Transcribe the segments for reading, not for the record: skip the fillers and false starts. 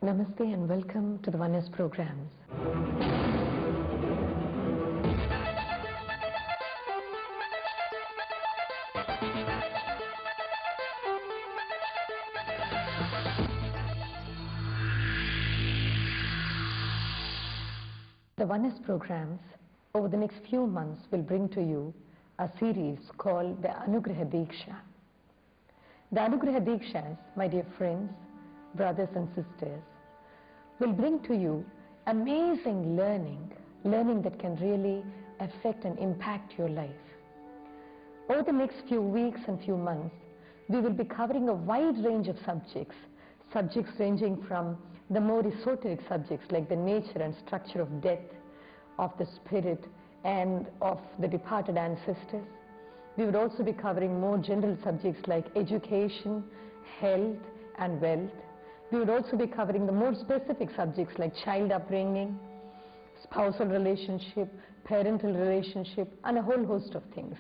Namaste and welcome to the Oneness programs. The Oneness programs over the next few months will bring to you a series called the Anugraha Diksha. The Anugraha Dikshas, my dear friends, brothers and sisters, will bring to you amazing learning that can really affect and impact your life. Over the next few weeks and few months, we will be covering a wide range of subjects ranging from the more esoteric subjects like the nature and structure of death, of the spirit and of the departed ancestors. We would also be covering more general subjects like education, health and wealth. We would also be covering the more specific subjects like child upbringing, spousal relationship, parental relationship and a whole host of things.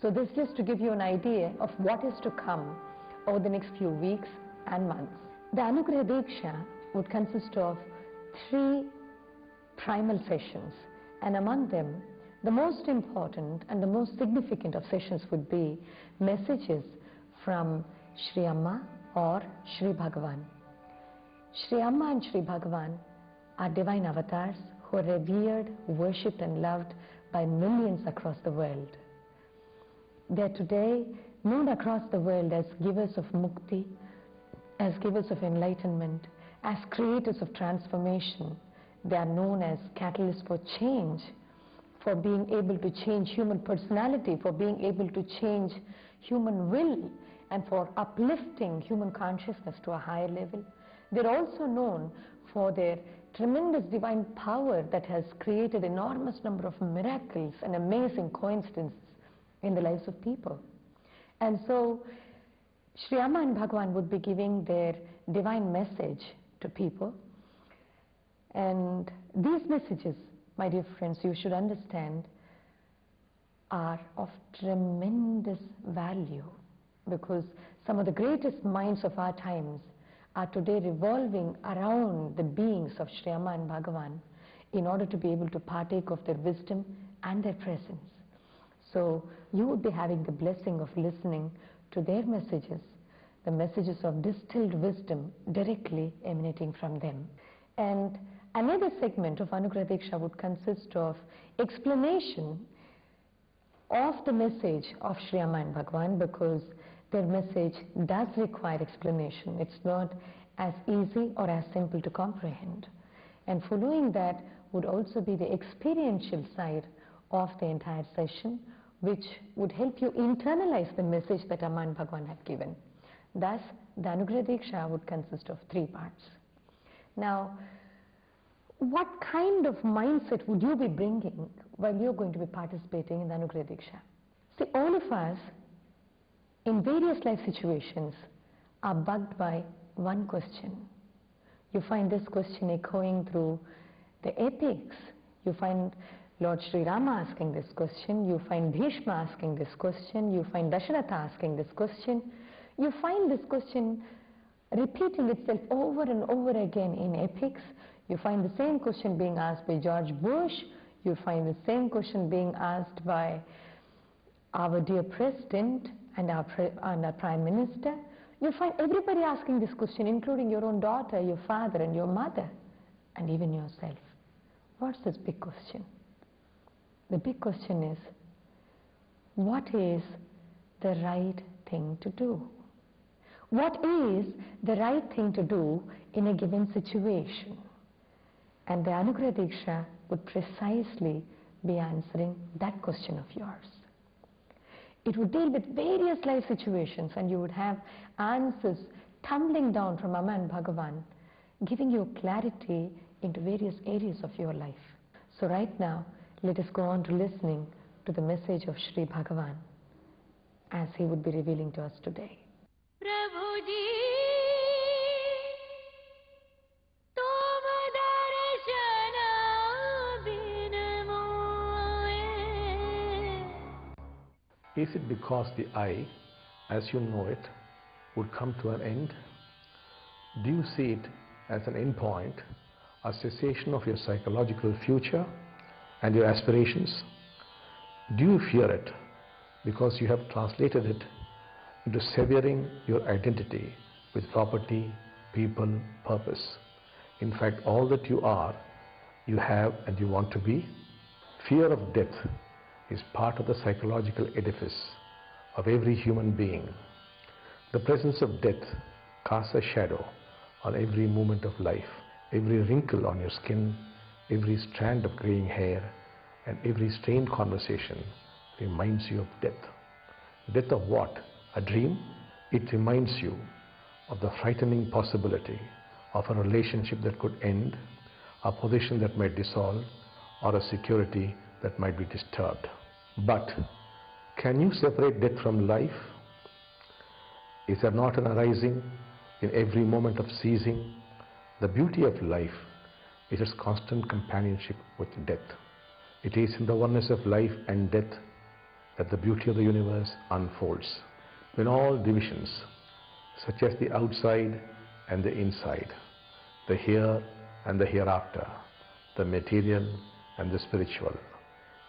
So this is just to give you an idea of what is to come over the next few weeks and months. The Anugraha Diksha would consist of 3 primal sessions, and among them the most important and the most significant of sessions would be messages from Shri Amma or Shri Bhagavan. Shri Amma and Shri Bhagavan are divine avatars who are revered, worshipped and loved by millions across the world. They are today known across the world as givers of mukti, as givers of enlightenment, as creators of transformation. They are known as catalysts for change, for being able to change human personality, for being able to change human will, and for uplifting human consciousness to a higher level. They're also known for their tremendous divine power that has created enormous number of miracles and amazing coincidences in the lives of people. And so Shri Amma and Bhagavan would be giving their divine message to people. And these messages, my dear friends, you should understand, are of tremendous value, because some of the greatest minds of our times are today revolving around the beings of Shri Amma and Bhagavan in order to be able to partake of their wisdom and their presence. So you would be having the blessing of listening to their messages, the messages of distilled wisdom directly emanating from them. And another segment of Anugraha Diksha would consist of explanation of the message of Shri Amma and Bhagavan, because their message does require explanation. It's not as easy or as simple to comprehend. And following that would also be the experiential side of the entire session, which would help you internalize the message that Amma and Bhagavan have given. Thus, the Anugraha Diksha would consist of 3 parts. Now, what kind of mindset would you be bringing while you're going to be participating in the Anugraha Diksha? See, all of us in various life situations are bugged by one question. You find this question echoing through the epics. You find Lord Sri Rama asking this question, you find Bhishma asking this question, you find Dasharatha asking this question. You find this question repeating itself over and over again in epics. You find the same question being asked by George Bush. You find the same question being asked by our dear President and our Prime Minister. You find everybody asking this question, including your own daughter, your father and your mother, and even yourself. What's this big question? The big question is, what is the right thing to do? What is the right thing to do in a given situation? And the Anugraha Diksha would precisely be answering that question of yours. It would deal with various life situations, and you would have answers tumbling down from Amma and Bhagavan, giving you clarity into various areas of your life. So right now, let us go on to listening to the message of Shri Bhagavan as he would be revealing to us today. Is it because the I, as you know it, would come to an end? Do you see it as an endpoint, a cessation of your psychological future and your aspirations? Do you fear it because you have translated it into severing your identity with property, people, purpose? In fact, all that you are, you have and you want to be? Fear of death is part of the psychological edifice of every human being. The presence of death casts a shadow on every moment of life, every wrinkle on your skin, every strand of graying hair, and every strained conversation reminds you of death. Death of what? A dream? It reminds you of the frightening possibility of a relationship that could end, a position that might dissolve, or a security that might be disturbed. But can you separate death from life? Is there not an arising in every moment of ceasing? The beauty of life is its constant companionship with death. It is in the oneness of life and death that the beauty of the universe unfolds. When all divisions, such as the outside and the inside, the here and the hereafter, the material and the spiritual,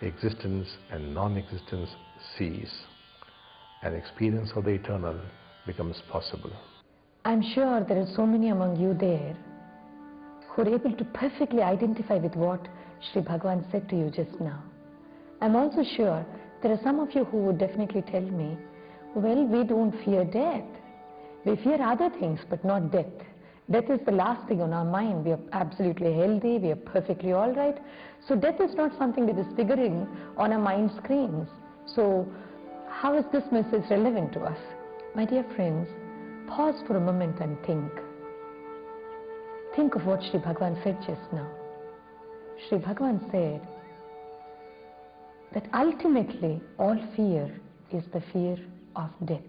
existence and non-existence cease, an experience of the eternal becomes possible. I'm sure there are so many among you there who are able to perfectly identify with what Sri Bhagavan said to you just now. I'm also sure there are some of you who would definitely tell me, well, we don't fear death. We fear other things, but not death. Death is the last thing on our mind. We are absolutely healthy, we are perfectly all right. So death is not something that is figuring on our mind screens. So how is this message relevant to us? My dear friends, pause for a moment and think. Think of what Sri Bhagavan said just now. Sri Bhagavan said that ultimately all fear is the fear of death.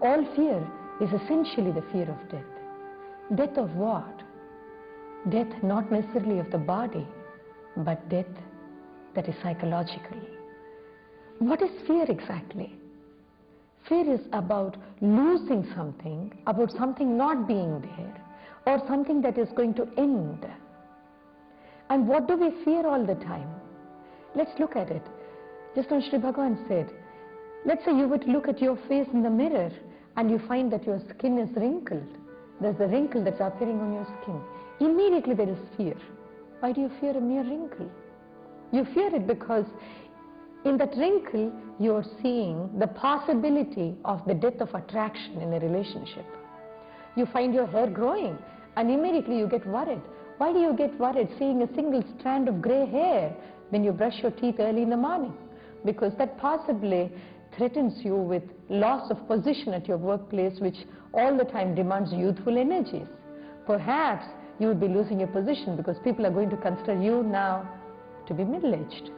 All fear is essentially the fear of death. Death of what? Death not necessarily of the body, but death that is psychological. What is fear exactly? Fear is about losing something, about something not being there, or something that is going to end. And what do we fear all the time? Let's look at it. Just as Sri Bhagavan said, let's say you would look at your face in the mirror and you find that your skin is wrinkled. There's the wrinkle that's appearing on your skin. Immediately there is fear. Why do you fear a mere wrinkle? You fear it because in that wrinkle you're seeing the possibility of the death of attraction in a relationship. You find your hair growing and immediately you get worried. Why do you get worried seeing a single strand of gray hair when you brush your teeth early in the morning? Because that possibly threatens you with loss of position at your workplace, which all the time demands youthful energies. Perhaps you would be losing your position because people are going to consider you now to be middle-aged.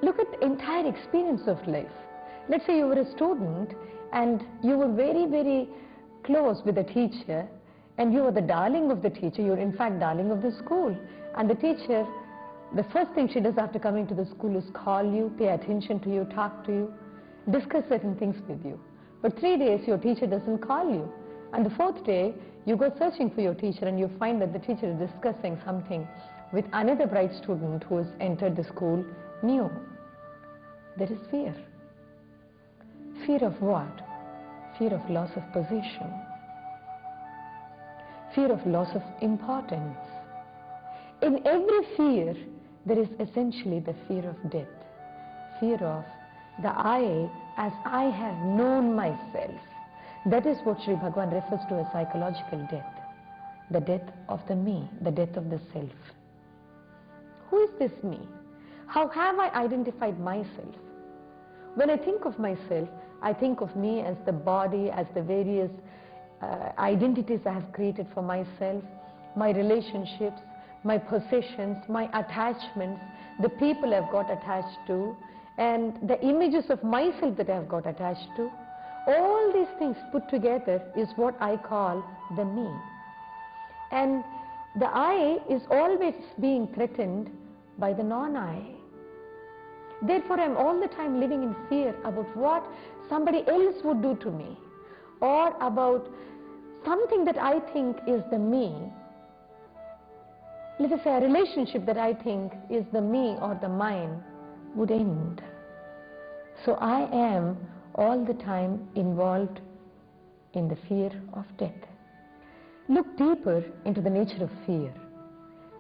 Look at the entire experience of life. Let's say you were a student and you were very, very close with the teacher and you were the darling of the teacher. You're in fact darling of the school. And the teacher, the first thing she does after coming to the school is call you, pay attention to you, talk to you, discuss certain things with you. But 3 days your teacher doesn't call you. And the 4th day you go searching for your teacher and you find that the teacher is discussing something with another bright student who has entered the school new. There is fear. Fear of what? Fear of loss of position. Fear of loss of importance. In every fear, there is essentially the fear of death. Fear of the I as I have known myself. That is what Sri Bhagavan refers to as psychological death. The death of the me, the death of the self. Who is this me? How have I identified myself? When I think of myself, I think of me as the body, as the various identities I have created for myself, my relationships, my possessions, my attachments, the people I've got attached to, and the images of myself that I've got attached to. All these things put together is what I call the me. And the I is always being threatened by the non-I. Therefore, I'm all the time living in fear about what somebody else would do to me, or about something that I think is the me, let us say a relationship that I think is the me or the mine, would end. So I am all the time involved in the fear of death. Look deeper into the nature of fear.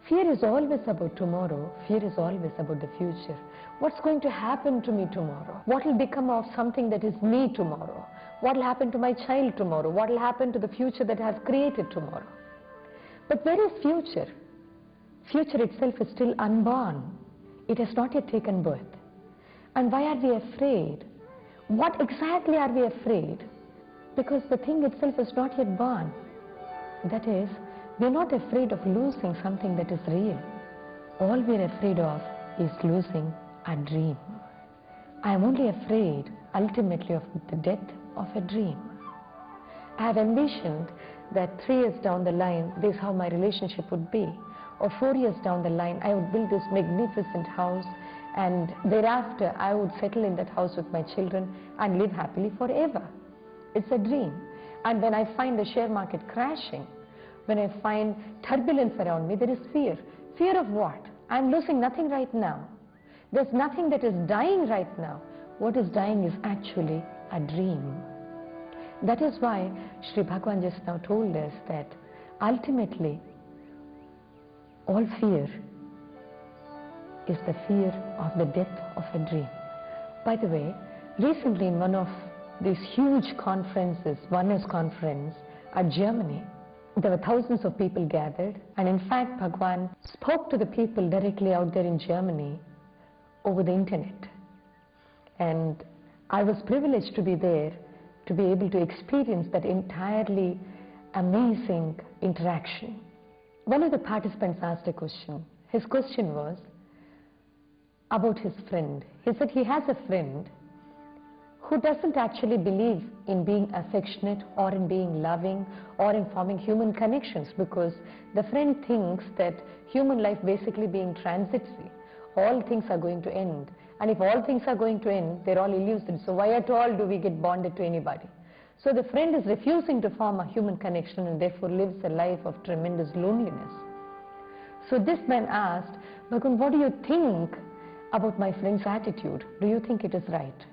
Fear is always about tomorrow. Fear is always about the future. What's going to happen to me tomorrow? What will become of something that is me tomorrow? What will happen to my child tomorrow? What will happen to the future that I have created tomorrow? But where is future? Future itself is still unborn. It has not yet taken birth. And why are we afraid? What exactly are we afraid? Because the thing itself is not yet born. That is, we are not afraid of losing something that is real. All we are afraid of is losing a dream. I am only afraid ultimately of the death of a dream. I have envisioned that 3 years down the line, this is how my relationship would be. Or 4 years down the line, I would build this magnificent house, and thereafter I would settle in that house with my children and live happily forever. It's a dream. And when I find the share market crashing, when I find turbulence around me, there is fear. Fear of what? I'm losing nothing right now. There's nothing that is dying right now. What is dying is actually a dream. That is why Sri Bhagavan just now told us that ultimately all fear is the fear of the death of a dream. By the way, recently in one of these huge conferences, Oneness Conference at Germany, there were thousands of people gathered, and in fact Bhagavan spoke to the people directly out there in Germany over the internet. And I was privileged to be there, to be able to experience that entirely amazing interaction. One of the participants asked a question. His question was about his friend. He said he has a friend who doesn't actually believe in being affectionate or in being loving or in forming human connections, because the friend thinks that human life basically being transitory, all things are going to end, and if all things are going to end, they're all illusory, so why at all do we get bonded to anybody? So the friend is refusing to form a human connection and therefore lives a life of tremendous loneliness. So this man asked, Bhagavan, what do you think about my friend's attitude? Do you think it is right?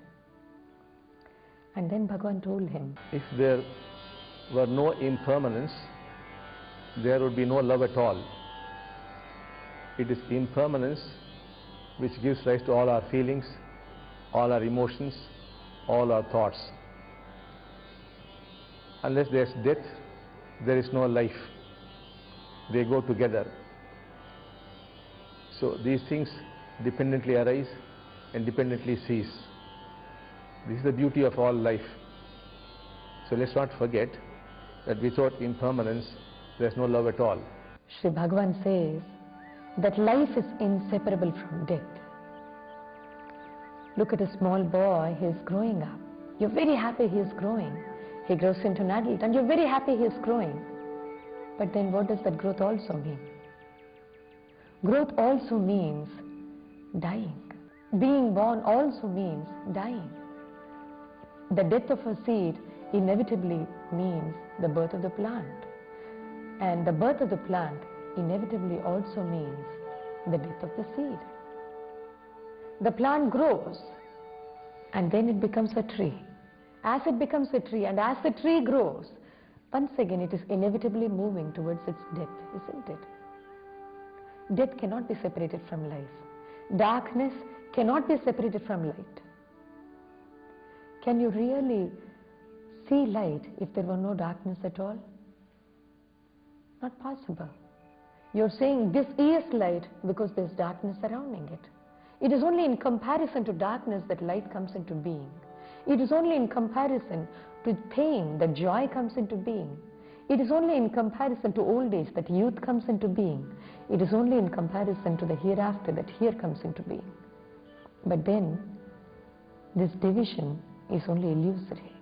And then Bhagavan told him, if there were no impermanence, there would be no love at all. It is impermanence which gives rise to all our feelings, all our emotions, all our thoughts. Unless there is death, there is no life. They go together. So these things dependently arise and dependently cease. This is the beauty of all life. So let's not forget that without impermanence, there is no love at all. Sri Bhagavan says that life is inseparable from death. Look at a small boy, he is growing up. You're very happy he is growing. He grows into an adult and you're very happy he is growing. But then what does that growth also mean? Growth also means dying. Being born also means dying. The death of a seed inevitably means the birth of the plant. And the birth of the plant inevitably also means the death of the seed. The plant grows and then it becomes a tree. As it becomes a tree and as the tree grows, once again it is inevitably moving towards its death, isn't it? Death cannot be separated from life. Darkness cannot be separated from light. Can you really see light if there were no darkness at all? Not possible. You're saying this is light because there's darkness surrounding it. It is only in comparison to darkness that light comes into being. It is only in comparison to pain that joy comes into being. It is only in comparison to old age that youth comes into being. It is only in comparison to the hereafter that here comes into being. But then, this division is only illusory.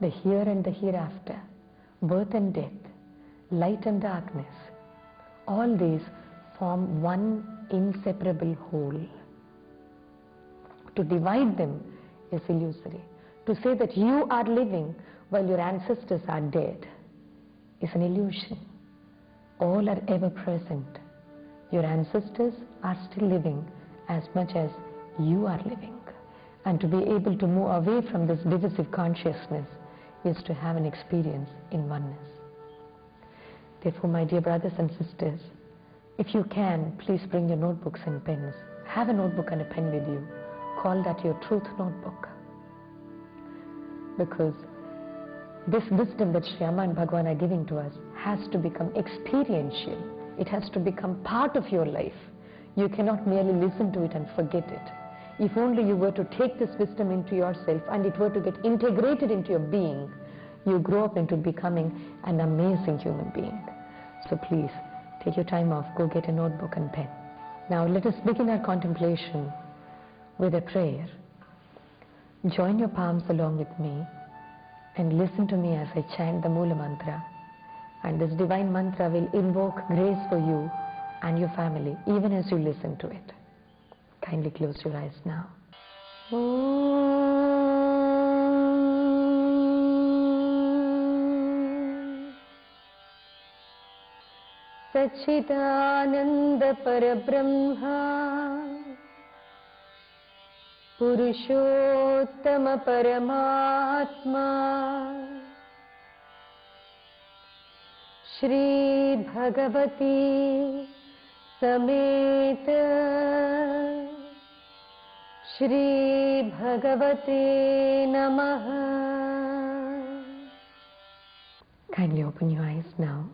The here and the hereafter, birth and death, light and darkness, all these form one inseparable whole. To divide them is illusory. To say that you are living while your ancestors are dead is an illusion. All are ever present. Your ancestors are still living as much as you are living. And to be able to move away from this divisive consciousness is to have an experience in oneness. Therefore, my dear brothers and sisters, if you can, please bring your notebooks and pens. Have a notebook and a pen with you. Call that your truth notebook. Because this wisdom that Sri Amma and Bhagavan are giving to us has to become experiential. It has to become part of your life. You cannot merely listen to it and forget it. If only you were to take this wisdom into yourself and it were to get integrated into your being, you grow up into becoming an amazing human being. So please, take your time off, go get a notebook and pen. Now let us begin our contemplation with a prayer. Join your palms along with me and listen to me as I chant the Moola Mantra. And this divine mantra will invoke grace for you and your family, even as you listen to it. Kindly close your eyes now. Satchidananda Parabrahma Purushottama Paramatma Shri Bhagavati Sameta Shri Bhagavate Namaha. Kindly open your eyes now.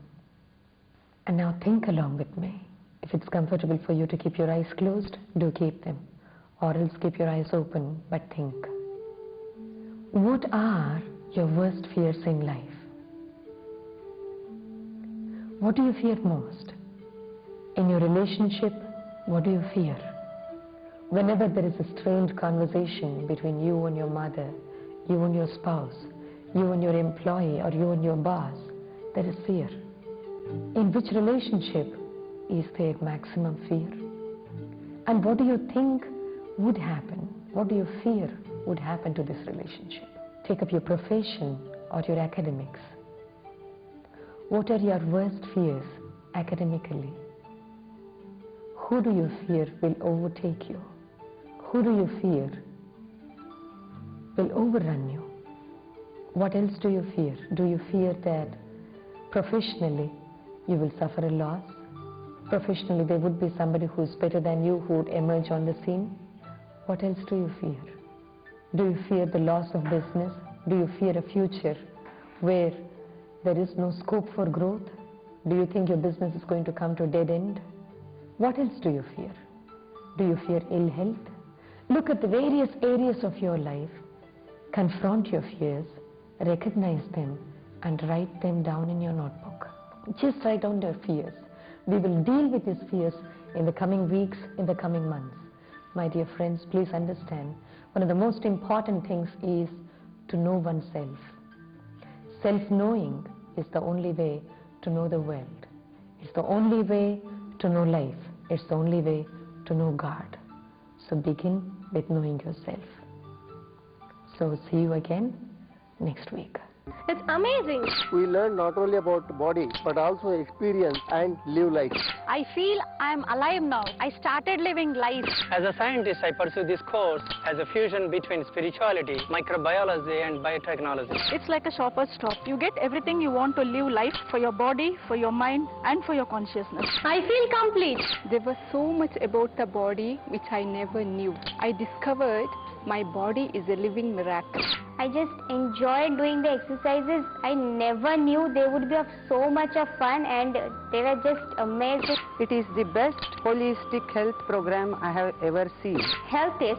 And now think along with me. If it's comfortable for you to keep your eyes closed, do keep them. Or else keep your eyes open, but think. What are your worst fears in life? What do you fear most? In your relationship, what do you fear? Whenever there is a strained conversation between you and your mother, you and your spouse, you and your employee, or you and your boss, there is fear. In which relationship is there maximum fear? And what do you think would happen? What do you fear would happen to this relationship? Take up your profession or your academics. What are your worst fears academically? Who do you fear will overtake you? Who do you fear will overrun you? What else do you fear? Do you fear that professionally you will suffer a loss? Professionally there would be somebody who is better than you who would emerge on the scene? What else do you fear? Do you fear the loss of business? Do you fear a future where there is no scope for growth? Do you think your business is going to come to a dead end? What else do you fear? Do you fear ill health? Look at the various areas of your life, confront your fears, recognize them, and write them down in your notebook. Just write down your fears. We will deal with these fears in the coming weeks, in the coming months. My dear friends, please understand, one of the most important things is to know oneself. Self-knowing is the only way to know the world. It's the only way to know life. It's the only way to know God. So begin with knowing yourself. So see you again next week. It's amazing. We learn not only about the body, but also experience and live life. I feel I'm alive now. I started living life. As a scientist, I pursue this course as a fusion between spirituality, microbiology and biotechnology. It's like a shopper's stop. You get everything you want to live life for your body, for your mind, and for your consciousness. I feel complete. There was so much about the body which I never knew. I discovered my body is a living miracle. I just enjoyed doing the exercises. I never knew they would be of so much of fun, and they were just amazing. It is the best holistic health program I have ever seen. Health is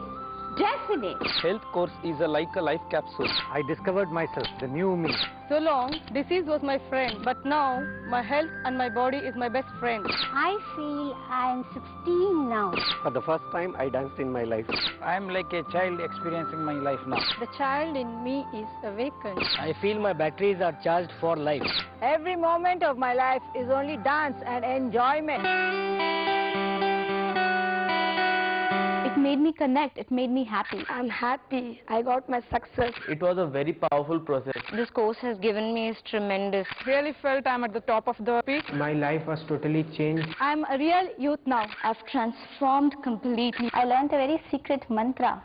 definite. Health course is like a life capsule. I discovered myself, the new me. So long, disease was my friend, but now my health and my body is my best friend. I feel I'm 16 now. For the first time, I danced in my life. I am like a child experiencing my life now. The child in me is awakened. I feel my batteries are charged for life. Every moment of my life is only dance and enjoyment. It made me connect. It made me happy. I'm happy. I got my success. It was a very powerful process. This course has given me is tremendous. Really felt I'm at the top of the peak. My life was totally changed. I'm a real youth now. I've transformed completely. I learned a very secret mantra.